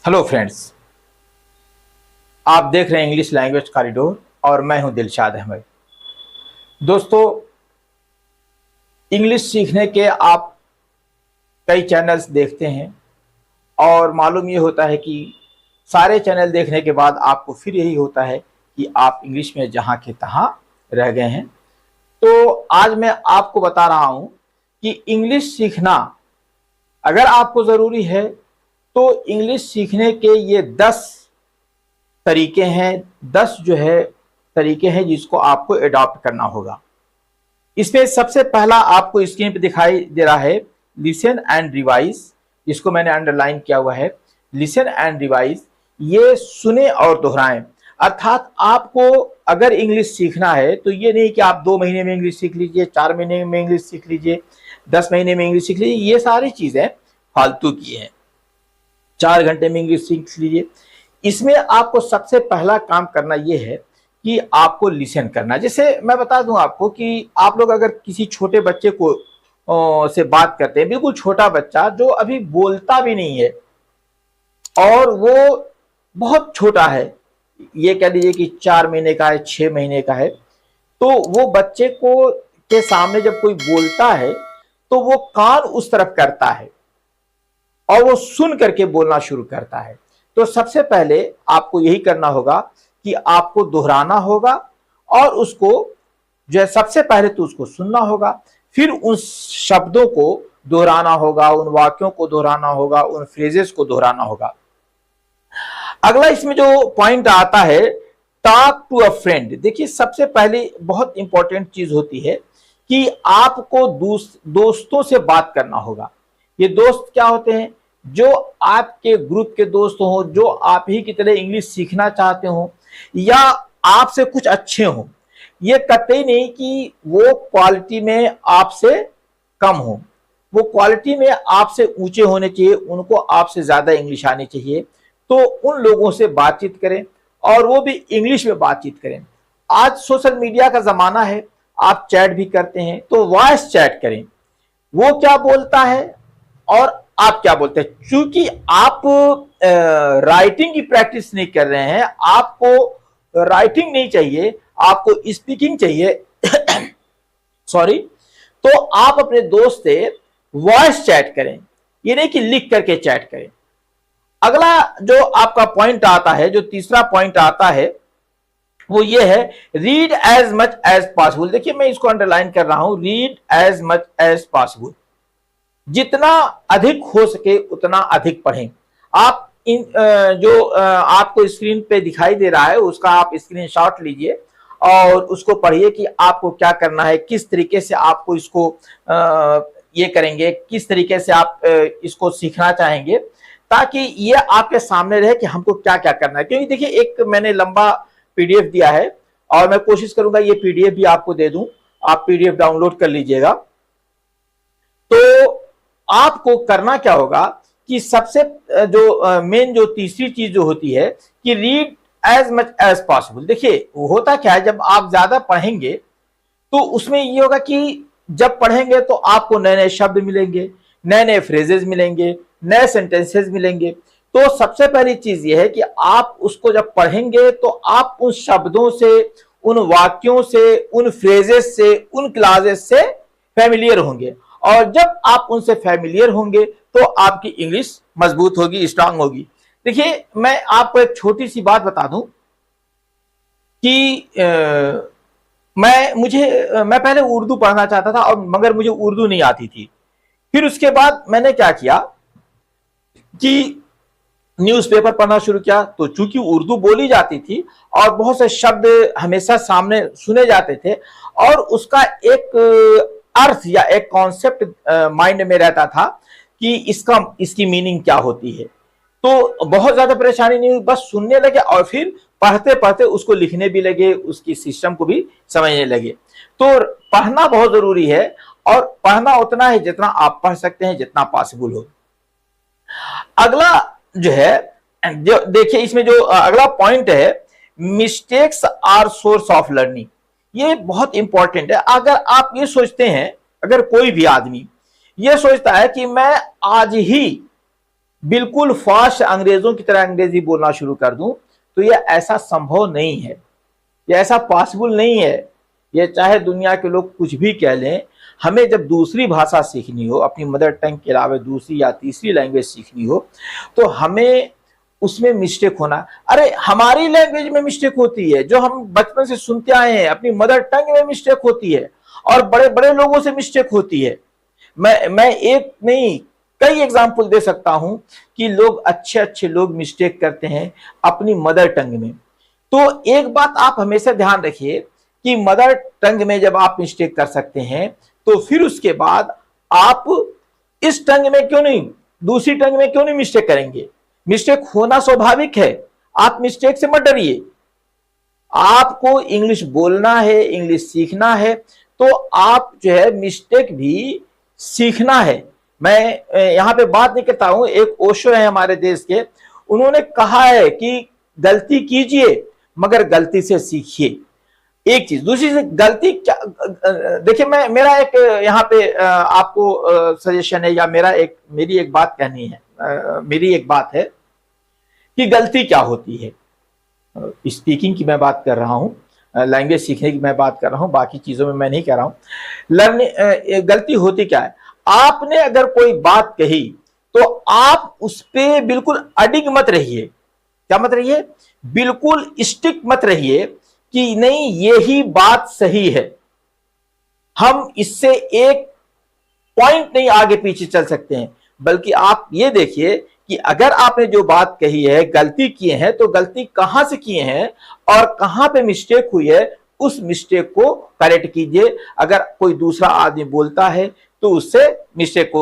Hello friends, आप देख रहे हैं इंग्लिश लैंग्वेज कॉरिडोर और मैं हूं दिलशाद अहमद। दोस्तों, इंग्लिश सीखने के आप कई चैनल्स देखते हैं और मालूम ये होता है कि सारे चैनल देखने के बाद आपको फिर यही होता है कि आप इंग्लिश में जहां के तहां रह गए हैं। तो आज मैं आपको बता रहा हूं कि इंग्लिश सीखना अगर आपको ज़रूरी है तो इंग्लिश सीखने के ये 10 तरीके हैं, 10 जो है तरीके हैं जिसको आपको एडॉप्ट करना होगा। इसमें सबसे पहला आपको स्क्रीन पे दिखाई दे रहा है लिसन एंड रिवाइज, जिसको मैंने अंडरलाइन किया हुआ है। लिसन एंड रिवाइज, ये सुने और दोहराएं। अर्थात आपको अगर इंग्लिश सीखना है तो ये नहीं कि आप 2 महीने में इंग्लिश सीख लीजिए, 4 महीने में इंग्लिश सीख लीजिए, 10 महीने में इंग्लिश सीख लीजिए, ये सारी चीजें फालतू की हैं। 4 घंटे में इंग्लिश सीख लीजिए। इसमें आपको सबसे पहला काम करना यह है कि आपको लिसन करना। जैसे मैं बता दूं आपको कि आप लोग अगर किसी छोटे बच्चे को से बात करते हैं, बिल्कुल छोटा बच्चा जो अभी बोलता भी नहीं है और वो बहुत छोटा है, ये कह लीजिए कि 4 महीने का है, 6 महीने का है, तो वो बच्चे को के सामने जब कोई बोलता है तो वो कान उस तरफ करता है और वो सुन करके बोलना शुरू करता है। तो सबसे पहले आपको यही करना होगा कि आपको दोहराना होगा और उसको जो है सबसे पहले तो उसको सुनना होगा, फिर उन शब्दों को दोहराना होगा, उन वाक्यों को दोहराना होगा, उन फ्रेजेस को दोहराना होगा। अगला इसमें जो पॉइंट आता है टॉक टू अ फ्रेंड। देखिए, सबसे पहले बहुत इंपॉर्टेंट चीज होती है कि आपको दोस्तों से बात करना होगा। ये दोस्त क्या होते हैं? जो आपके ग्रुप के दोस्त हों, जो आप ही की तरह इंग्लिश सीखना चाहते हो या आपसे कुछ अच्छे हों। ये कतई नहीं कि वो क्वालिटी में आपसे कम हो, वो क्वालिटी में आपसे ऊंचे होने चाहिए, उनको आपसे ज्यादा इंग्लिश आनी चाहिए। तो उन लोगों से बातचीत करें और वो भी इंग्लिश में बातचीत करें। आज सोशल मीडिया का जमाना है, आप चैट भी करते हैं तो वॉइस चैट करें। वो क्या बोलता है और आप क्या बोलते हैं, क्योंकि आप राइटिंग की प्रैक्टिस नहीं कर रहे हैं, आपको राइटिंग नहीं चाहिए, आपको स्पीकिंग चाहिए सॉरी। तो आप अपने दोस्त से वॉइस चैट करें, ये नहीं कि लिख करके चैट करें। अगला जो आपका पॉइंट आता है, जो तीसरा पॉइंट आता है, वो ये है read as much as possible. देखिए, मैं इसको अंडरलाइन कर रहा हूं, read as much as possible. जितना अधिक हो सके उतना अधिक पढ़ें। आप जो आपको स्क्रीन पे दिखाई दे रहा है उसका आप स्क्रीनशॉट लीजिए और उसको पढ़िए कि आपको क्या करना है, किस तरीके से आपको इसको ये करेंगे, किस तरीके से आप इसको सीखना चाहेंगे, ताकि ये आपके सामने रहे कि हमको क्या क्या करना है। क्योंकि देखिए, एक मैंने लंबा पीडीएफ दिया है और मैं कोशिश करूंगा ये पीडीएफ भी आपको दे दूं, आप पीडीएफ डाउनलोड कर लीजिएगा। तो आपको करना क्या होगा कि सबसे जो मेन जो तीसरी चीज जो होती है कि read as much as possible. देखिए, होता क्या है, जब आप ज्यादा पढ़ेंगे तो उसमें ये होगा कि जब पढ़ेंगे तो आपको नए नए शब्द मिलेंगे, नए नए फ्रेजेस मिलेंगे, नए सेंटेंसेस मिलेंगे। तो सबसे पहली चीज ये है कि आप उसको जब पढ़ेंगे तो आप उन शब्दों से, उन वाक्यों से, उन फ्रेजेस से, उन क्लासेस से फैमिलियर होंगे और जब आप उनसे फैमिलियर होंगे तो आपकी इंग्लिश मजबूत होगी, स्ट्रांग होगी। देखिए, मैं आपको एक छोटी सी बात बता दूं कि मैं पहले उर्दू पढ़ना चाहता था और मगर मुझे उर्दू नहीं आती थी। फिर उसके बाद मैंने क्या किया कि न्यूज़पेपर पढ़ना शुरू किया। तो चूंकि उर्दू बोली जाती थी और बहुत से शब्द हमेशा सामने सुने जाते थे और उसका एक अर्थ या एक कॉन्सेप्ट माइंड में रहता था कि इसकी मीनिंग क्या होती है। तो बहुत ज्यादा परेशानी नहीं हुई, बस सुनने लगे और फिर पढ़ते पढ़ते उसको लिखने भी लगे, उसकी सिस्टम को भी समझने लगे। तो पढ़ना बहुत जरूरी है और पढ़ना उतना है जितना आप पढ़ सकते हैं, जितना पॉसिबल हो। अगला जो है, जो देखिए इसमें जो अगला पॉइंट है, mistakes are source of learning. ये बहुत इंपॉर्टेंट है। अगर आप ये सोचते हैं, अगर कोई भी आदमी ये सोचता है कि मैं आज ही बिल्कुल फास्ट अंग्रेजों की तरह अंग्रेजी बोलना शुरू कर दूं, तो यह ऐसा संभव नहीं है, यह ऐसा पॉसिबल नहीं है। यह चाहे दुनिया के लोग कुछ भी कह लें, हमें जब दूसरी भाषा सीखनी हो, अपनी मदर टंग के अलावा दूसरी या तीसरी लैंग्वेज सीखनी हो, तो हमें उसमें मिस्टेक होना। अरे हमारी लैंग्वेज में मिस्टेक होती है, जो हम बचपन से सुनते आए हैं, अपनी मदर टंग में मिस्टेक होती है, और बड़े बड़े लोगों से मिस्टेक होती है। मैं एक नहीं कई एग्जाम्पल दे सकता हूं कि लोग, अच्छे अच्छे लोग मिस्टेक करते हैं अपनी मदर टंग में। तो एक बात आप हमेशा ध्यान रखिए कि मदर टंग में जब आप मिस्टेक कर सकते हैं, तो फिर उसके बाद आप इस टंग में क्यों नहीं, दूसरी टंग में क्यों नहीं मिस्टेक करेंगे। मिस्टेक होना स्वाभाविक है, आप मिस्टेक से मत डरिए। आपको इंग्लिश बोलना है, इंग्लिश सीखना है, तो आप जो है मिस्टेक भी सीखना है। मैं यहां पे बात नहीं करता हूं, एक ओशो है हमारे देश के, उन्होंने कहा है कि गलती कीजिए मगर गलती से सीखिए। एक चीज, दूसरी चीज, गलती क्या, देखिए मैं, मेरा एक यहाँ पे आपको सजेशन है, या मेरी एक बात कहनी है, मेरी एक बात है कि गलती क्या होती है। स्पीकिंग की मैं बात कर रहा हूं, लैंग्वेज सीखने की मैं बात कर रहा हूं, बाकी चीजों में मैं नहीं कह रहा हूं। गलती होती क्या है, आपने अगर कोई बात कही तो आप उस पर बिल्कुल अडिग मत रहिए। क्या मत रहिए, बिल्कुल स्टिक मत रहिए कि नहीं यही बात सही है, हम इससे एक पॉइंट नहीं आगे पीछे चल सकते हैं। बल्कि आप ये देखिए कि अगर आपने जो बात कही है, गलती किए हैं, तो गलती कहां से किए हैं और कहां पे मिस्टेक हुई है, उस मिस्टेक को करेक्ट कीजिए। अगर कोई दूसरा आदमी बोलता है तो उससे मिस्टेक को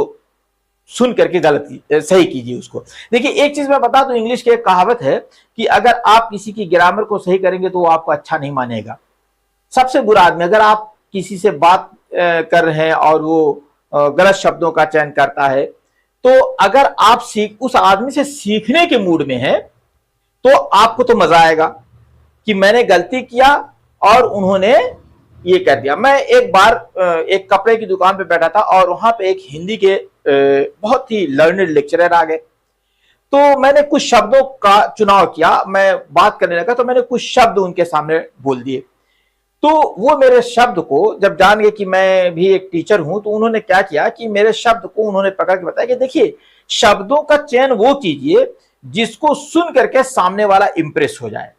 सुन करके गलती सही कीजिए उसको। देखिए एक चीज मैं बता दूं, इंग्लिश की एक कहावत है कि अगर आप किसी की ग्रामर को सही करेंगे तो वो आपको अच्छा नहीं मानेगा। सबसे बुरा आदमी, अगर आप किसी से बात कर रहे हैं और वो गलत शब्दों का चयन करता है, तो अगर आप उस आदमी से सीखने के मूड में हैं, तो आपको तो मजा आएगा कि मैंने गलती किया और उन्होंने ये कर दिया। मैं एक बार एक कपड़े की दुकान पे बैठा था और वहां पे एक हिंदी के बहुत ही लर्नड लेक्चरर आ गए। तो मैंने कुछ शब्दों का चुनाव किया, मैं बात करने लगा तो मैंने कुछ शब्द उनके सामने बोल दिए। तो वो मेरे शब्द को जब जान गए कि मैं भी एक टीचर हूं, तो उन्होंने क्या किया कि मेरे शब्द को उन्होंने पकड़ के बताया कि देखिए, शब्दों का चयन वो कीजिए जिसको सुन करके सामने वाला इंप्रेस हो जाए।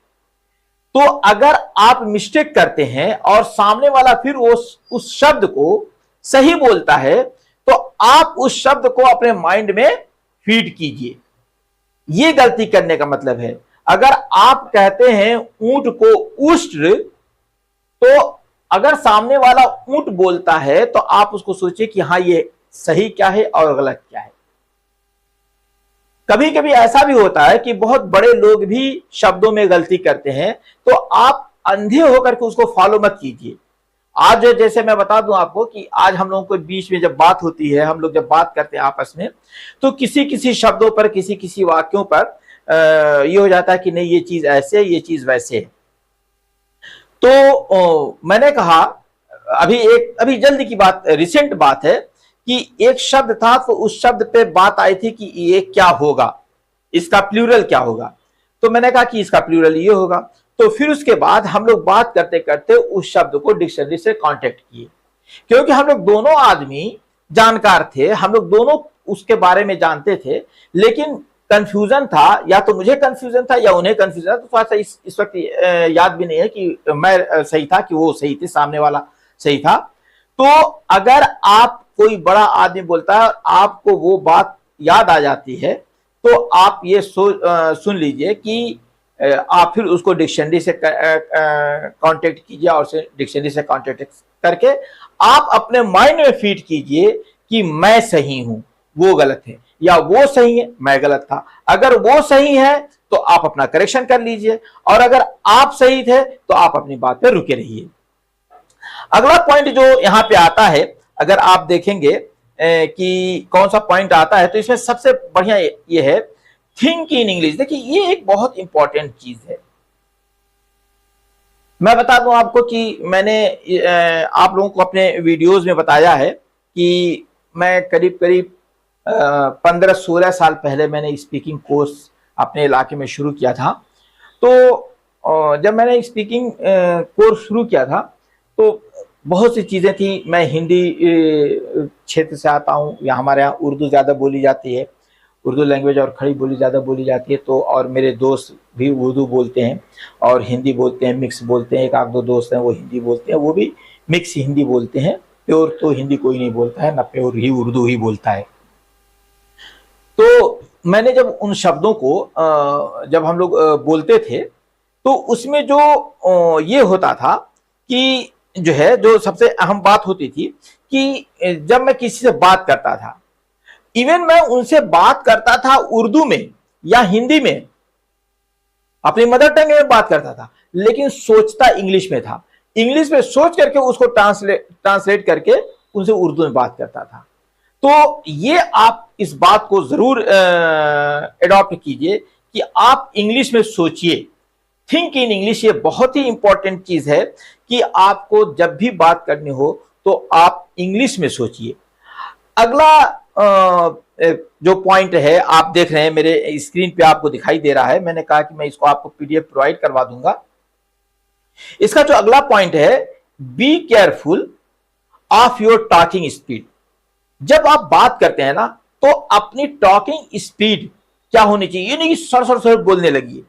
तो अगर आप मिस्टेक करते हैं और सामने वाला फिर उस शब्द को सही बोलता है, तो आप उस शब्द को अपने माइंड में फीड कीजिए। ये गलती करने का मतलब है। अगर आप कहते हैं ऊंट को उष्ट्र, तो अगर सामने वाला ऊंट बोलता है तो आप उसको सोचिए कि हाँ ये सही क्या है और गलत क्या है। कभी कभी ऐसा भी होता है कि बहुत बड़े लोग भी शब्दों में गलती करते हैं, तो आप अंधे होकर के उसको फॉलो मत कीजिए। आज जैसे मैं बता दूं आपको कि आज हम लोगों के बीच में जब बात होती है, हम लोग जब बात करते हैं आपस में, तो किसी किसी शब्दों पर, किसी किसी वाक्यों पर ये हो जाता है कि नहीं ये चीज ऐसे है, ये चीज वैसे है। तो मैंने कहा, अभी जल्दी की बात, रिसेंट बात है कि एक शब्द था, तो उस शब्द पे बात आई थी कि ये क्या होगा, इसका प्लूरल क्या होगा। तो मैंने कहा कि इसका प्लूरल ये होगा। तो फिर उसके बाद हम लोग बात करते करते उस शब्द को डिक्शनरी से कांटेक्ट किए, क्योंकि हम लोग दोनों आदमी जानकार थे, हम लोग दोनों उसके बारे में जानते थे, लेकिन कंफ्यूजन था, या तो मुझे कंफ्यूजन था या उन्हें कंफ्यूजन था। तो थोड़ा सा इस वक्त याद भी नहीं है कि मैं सही था कि वो सही थे, सामने वाला सही था। तो अगर आप, कोई बड़ा आदमी बोलता है, आपको वो बात याद आ जाती है, तो आप ये सुन लीजिए कि आप फिर उसको डिक्शनरी से कांटेक्ट कीजिए, और उसे डिक्शनरी से कांटेक्ट करके आप अपने माइंड में फीड कीजिए कि मैं सही हूं, वो गलत है, या वो सही है, मैं गलत था। अगर वो सही है तो आप अपना करेक्शन कर लीजिए, और अगर आप सही थे तो आप अपनी बात पे रुके रहिए। अगला पॉइंट जो यहां पे आता है, अगर आप देखेंगे कि कौन सा पॉइंट आता है, तो इसमें सबसे बढ़िया ये है, थिंक इन इंग्लिश। देखिए ये एक बहुत इंपॉर्टेंट चीज है। मैं बता दूं आपको कि मैंने आप लोगों को अपने वीडियोस में बताया है कि मैं करीब करीब 15-16 साल पहले मैंने स्पीकिंग कोर्स अपने इलाके में शुरू किया था। तो जब मैंने स्पीकिंग कोर्स शुरू किया था तो बहुत सी चीज़ें थी। मैं हिंदी क्षेत्र से आता हूँ, या हमारे यहाँ उर्दू ज़्यादा बोली जाती है, उर्दू लैंग्वेज और खड़ी बोली ज़्यादा बोली जाती है। तो और मेरे दोस्त भी उर्दू बोलते हैं और हिंदी बोलते हैं, मिक्स बोलते हैं। एक आध दो दोस्त हैं वो हिंदी बोलते हैं, वो भी मिक्स हिंदी बोलते हैं। प्योर तो हिंदी कोई नहीं बोलता है, ना प्योर ही उर्दू ही बोलता है। तो मैंने जब उन शब्दों को जब हम लोग बोलते थे तो उसमें जो ये होता था कि जो है, जो सबसे अहम बात होती थी कि जब मैं किसी से बात करता था, इवन मैं उनसे बात करता था उर्दू में या हिंदी में, अपनी मदर टंग में बात करता था, लेकिन सोचता इंग्लिश में था। इंग्लिश में सोच करके उसको ट्रांसलेट करके उनसे उर्दू में बात करता था। तो ये आप इस बात को जरूर एडॉप्ट कीजिए कि आप इंग्लिश में सोचिए। थिंक इन इंग्लिश, ये बहुत ही इंपॉर्टेंट चीज है कि आपको जब भी बात करनी हो तो आप इंग्लिश में सोचिए। अगला जो पॉइंट है, आप देख रहे हैं मेरे स्क्रीन पे आपको दिखाई दे रहा है। मैंने कहा कि मैं इसको आपको पीडीएफ प्रोवाइड करवा दूंगा। इसका जो अगला पॉइंट है, be careful of your talking speed. जब आप बात करते हैं ना तो अपनी टॉकिंग स्पीड क्या होनी चाहिए, ये नहीं कि सर सर सर बोलने लगी,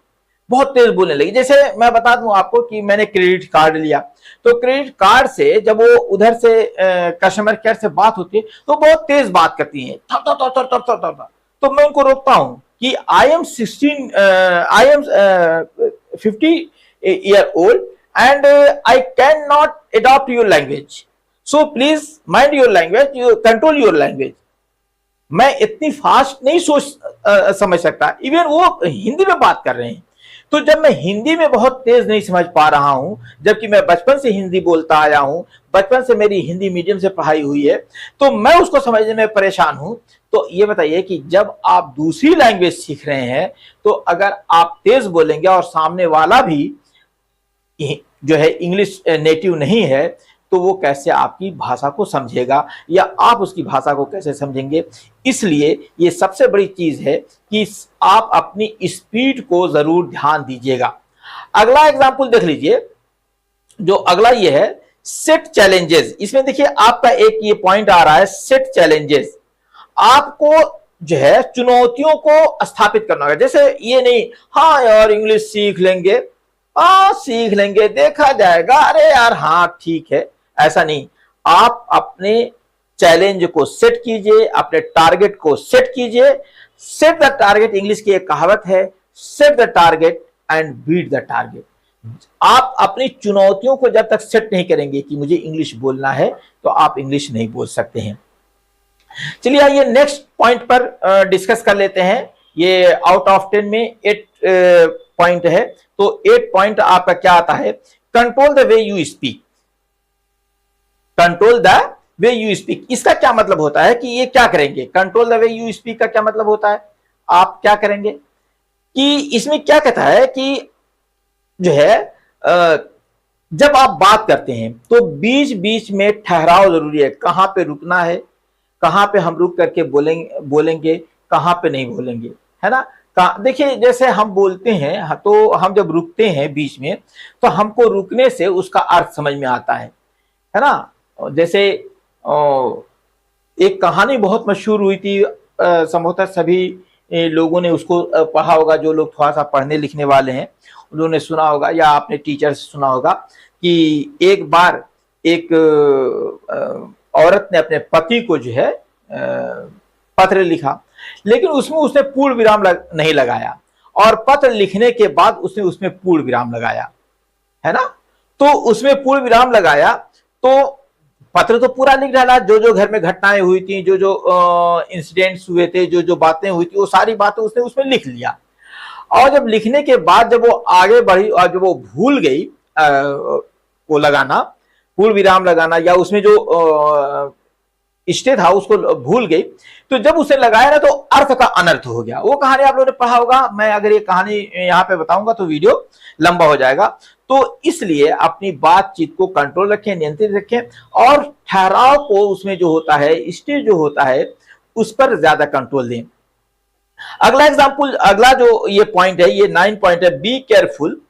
बहुत तेज बोलने लगी। जैसे मैं बता दूं आपको कि मैंने क्रेडिट कार्ड लिया, तो क्रेडिट कार्ड से जब वो उधर से कस्टमर केयर से बात होती है तो बहुत तेज बात करती है, तो मैं उनको रोकता हूं कि I am 50 year old and I can not adopt your language, so please mind your language, you control your language. मैं इतनी फास्ट नहीं समझ सकता। इवन वो हिंदी में बात कर रहे हैं, तो जब मैं हिंदी में बहुत तेज नहीं समझ पा रहा हूं, जबकि मैं बचपन से हिंदी बोलता आया हूं, बचपन से मेरी हिंदी मीडियम से पढ़ाई हुई है, तो मैं उसको समझने में परेशान हूं। तो ये बताइए कि जब आप दूसरी लैंग्वेज सीख रहे हैं तो अगर आप तेज बोलेंगे और सामने वाला भी जो है इंग्लिश नेटिव नहीं है, तो वो कैसे आपकी भाषा को समझेगा या आप उसकी भाषा को कैसे समझेंगे। इसलिए ये सबसे बड़ी चीज है कि आप अपनी स्पीड को जरूर ध्यान दीजिएगा। अगला एग्जांपल देख लीजिए, जो अगला ये है सेट चैलेंजेस। इसमें देखिए आपका एक ये पॉइंट आ रहा है, सेट चैलेंजेस। आपको जो है चुनौतियों को स्थापित करना होगा। जैसे ये नहीं, हाँ यार इंग्लिश सीख लेंगे, सीख लेंगे, देखा जाएगा, अरे यार हाँ ठीक है, ऐसा नहीं। आप अपने चैलेंज को सेट कीजिए, अपने टारगेट को सेट कीजिए। सेट द टारगेट, इंग्लिश की एक कहावत है, set the target and beat the target. आप अपनी चुनौतियों को जब तक सेट नहीं करेंगे कि मुझे इंग्लिश बोलना है, तो आप इंग्लिश नहीं बोल सकते हैं। चलिए आइए नेक्स्ट पॉइंट पर डिस्कस कर लेते हैं। ये आउट ऑफ 10 में 8 पॉइंट है, तो 8 पॉइंट आपका क्या आता है, control the way you speak. Control the way you speak, इसका क्या मतलब होता है कि ये क्या करेंगे। Control the way you speak का क्या मतलब होता है, आप क्या करेंगे कि इसमें क्या कहता है कि जो है जब आप बात करते हैं तो बीच बीच में ठहराव जरूरी है। कहां पे रुकना है, कहां पे हम रुक करके बोलेंगे, कहां पे नहीं बोलेंगे, है ना। देखिए जैसे हम बोलते हैं तो हम जब रुकते हैं बीच में, तो हमको रुकने से उसका अर्थ समझ में आता है ना। जैसे एक कहानी बहुत मशहूर हुई थी, संभवतः सभी लोगों ने उसको पढ़ा होगा, जो लोग थोड़ा सा पढ़ने लिखने वाले हैं उन्होंने सुना होगा या आपने टीचर से सुना होगा कि एक बार एक औरत ने अपने पति को जो है पत्र लिखा, लेकिन उसमें उसने पूर्ण विराम नहीं लगाया, और पत्र लिखने के बाद उसने उसमें पूर्ण विराम लगाया, है ना। तो उसमें पूर्ण विराम लगाया तो पत्र तो पूरा लिख डाला, जो जो घर में घटनाएं हुई थी, जो जो इंसिडेंट्स हुए थे, जो जो बातें हुई थी, वो सारी बातें उसने उसमें लिख लिया। और जब लिखने के बाद जब वो आगे बढ़ी और जब वो भूल गई वो लगाना, पूर्ण विराम लगाना, या उसमें जो स्टे था उसको भूल गई, तो जब उसे लगाया ना तो अर्थ का अनर्थ हो गया। वो कहानी आप लोगों ने पढ़ा होगा, मैं अगर ये कहानी यहाँ पे बताऊंगा तो वीडियो लंबा हो जाएगा। तो इसलिए अपनी बातचीत को कंट्रोल रखें, नियंत्रित रखें, और ठहराव को उसमें जो होता है, स्टे जो होता है, उस पर ज्यादा कंट्रोल दें। अगला एग्जाम्पल, अगला जो ये पॉइंट है, ये 9 पॉइंट है, be careful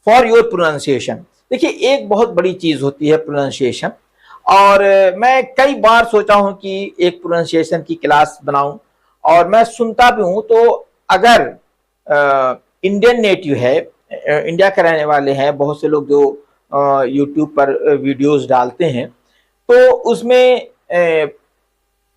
for your pronunciation. देखिए एक बहुत बड़ी चीज होती है प्रोनाउंसिएशन, और मैं कई बार सोचा हूं कि एक प्रोनाउंसिएशन की क्लास बनाऊं, और मैं सुनता भी हूं। तो अगर इंडियन नेटिव है, इंडिया के रहने वाले हैं, बहुत से लोग जो यूट्यूब पर वीडियोस डालते हैं, तो उसमें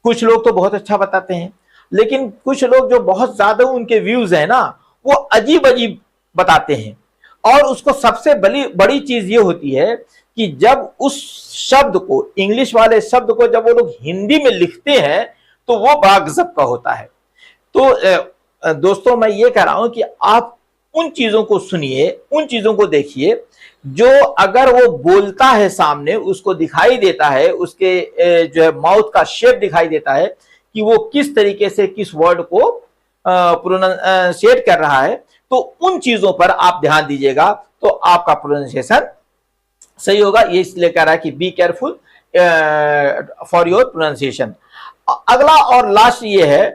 कुछ लोग तो बहुत अच्छा बताते हैं, लेकिन कुछ लोग जो बहुत ज्यादा उनके व्यूज है ना, वो अजीब अजीब बताते हैं। और उसको सबसे बड़ी चीज ये होती है कि जब उस शब्द को, इंग्लिश वाले शब्द को जब वो लोग हिंदी में लिखते हैं, तो वो बड़ा गजब का होता है। तो दोस्तों मैं ये कह रहा हूं कि आप उन चीजों को सुनिए, उन चीजों को देखिए जो अगर वो बोलता है सामने, उसको दिखाई देता है, उसके जो है माउथ का शेप दिखाई देता है कि वो किस तरीके से किस वर्ड को प्रोनाउंसिएट कर रहा है, तो उन चीजों पर आप ध्यान दीजिएगा, तो आपका प्रोनाउंसिएशन सही होगा। ये इसलिए कह रहा है कि be careful for your pronunciation. अगला और लास्ट ये है,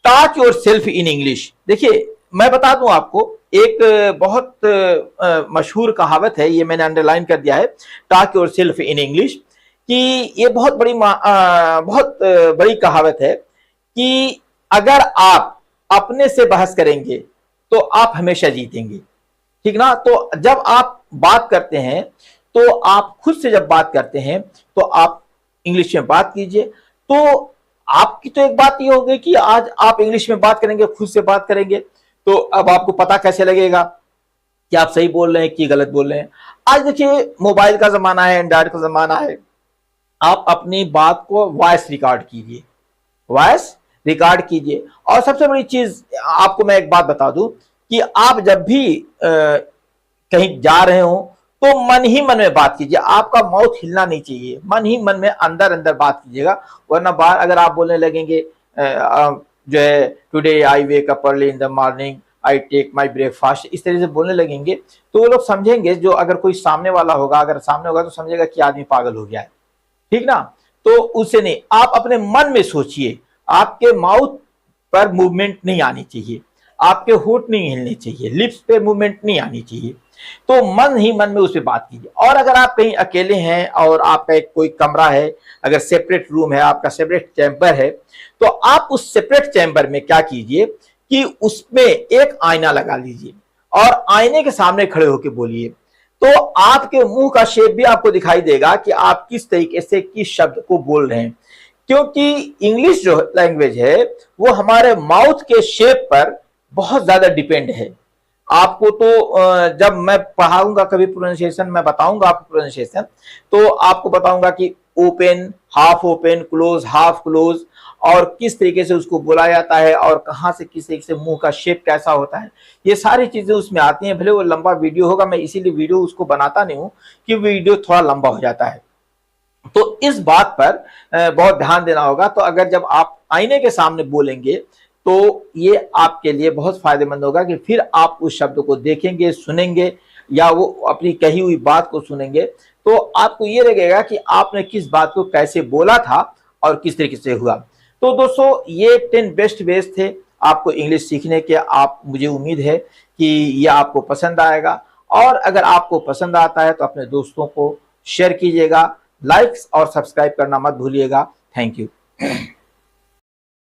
talk your self in English. देखिए मैं बता दूं आपको, एक बहुत मशहूर कहावत है, ये मैंने अंडरलाइन कर दिया है, talk your self in English, कि ये बहुत बड़ी कहावत है कि अगर आप अपने से बहस करेंगे तो आप हमेशा जीतेंगे, ठीक ना। तो जब आप बात करते हैं, तो आप खुद से जब बात करते हैं, तो आप इंग्लिश में बात कीजिए। तो आपकी तो एक बात ये होगी कि आज आप इंग्लिश में बात करेंगे, खुद से बात करेंगे, तो अब आपको पता कैसे लगेगा कि आप सही बोल रहे हैं कि गलत बोल रहे हैं। आज देखिए मोबाइल का जमाना है, एंड्रॉइड का जमाना है, आप अपनी बात को वॉइस रिकॉर्ड कीजिए, वॉइस रिकॉर्ड कीजिए। और सबसे बड़ी चीज आपको मैं एक बात बता दूं कि आप जब भी कहीं जा रहे हो, तो मन ही मन में बात कीजिए, आपका माउथ हिलना नहीं चाहिए, मन ही मन में अंदर अंदर बात कीजिएगा। वरना बाहर अगर आप बोलने लगेंगे जो है, today I wake up early in the morning, I take my breakfast, इस तरह से बोलने लगेंगे, तो वो लोग समझेंगे, जो अगर कोई सामने वाला होगा, अगर सामने होगा तो समझेगा कि आदमी पागल हो गया है, ठीक ना। तो उससे नहीं, आप अपने मन में सोचिए, आपके माउथ पर मूवमेंट नहीं आनी चाहिए, आपके होंठ नहीं हिलने चाहिए, लिप्स पे मूवमेंट नहीं आनी चाहिए। तो मन ही मन में उस पर बात कीजिए। और अगर आप कहीं अकेले हैं और आपका एक कोई कमरा है, अगर सेपरेट रूम है, आपका सेपरेट चैम्बर है, तो आप उस सेपरेट चैम्बर में क्या कीजिए कि उसमें एक आईना लगा लीजिए और आईने के सामने खड़े होकर बोलिए। तो आपके मुंह का शेप भी आपको दिखाई देगा कि आप किस तरीके से किस शब्द को बोल रहे हैं, क्योंकि इंग्लिश जो लैंग्वेज है वो हमारे माउथ के शेप पर बहुत ज्यादा डिपेंड है। आपको तो जब मैं पढ़ाऊंगा कभी प्रोनाउंसिएशन, मैं बताऊंगा आपको प्रोनाउंसिएशन, तो आपको बताऊंगा कि open, half open, close, half close, और किस तरीके से उसको बोला जाता है, और कहां से किस तरीके से मुंह का शेप कैसा होता है, ये सारी चीजें उसमें आती हैं। भले वो लंबा वीडियो होगा, मैं इसीलिए वीडियो उसको बनाता नहीं हूं कि वीडियो थोड़ा लंबा हो जाता है। तो इस बात पर बहुत ध्यान देना होगा। तो अगर जब आप आईने के सामने बोलेंगे, तो ये आपके लिए बहुत फायदेमंद होगा कि फिर आप उस शब्द को देखेंगे, सुनेंगे, या वो अपनी कही हुई बात को सुनेंगे, तो आपको ये लगेगा कि आपने किस बात को कैसे बोला था और किस तरीके से हुआ। तो दोस्तों ये 10 बेस्ट वेज थे आपको इंग्लिश सीखने के। आप, मुझे उम्मीद है कि ये आपको पसंद आएगा, और अगर आपको पसंद आता है तो अपने दोस्तों को शेयर कीजिएगा, लाइक्स और सब्सक्राइब करना मत भूलिएगा। Thank you.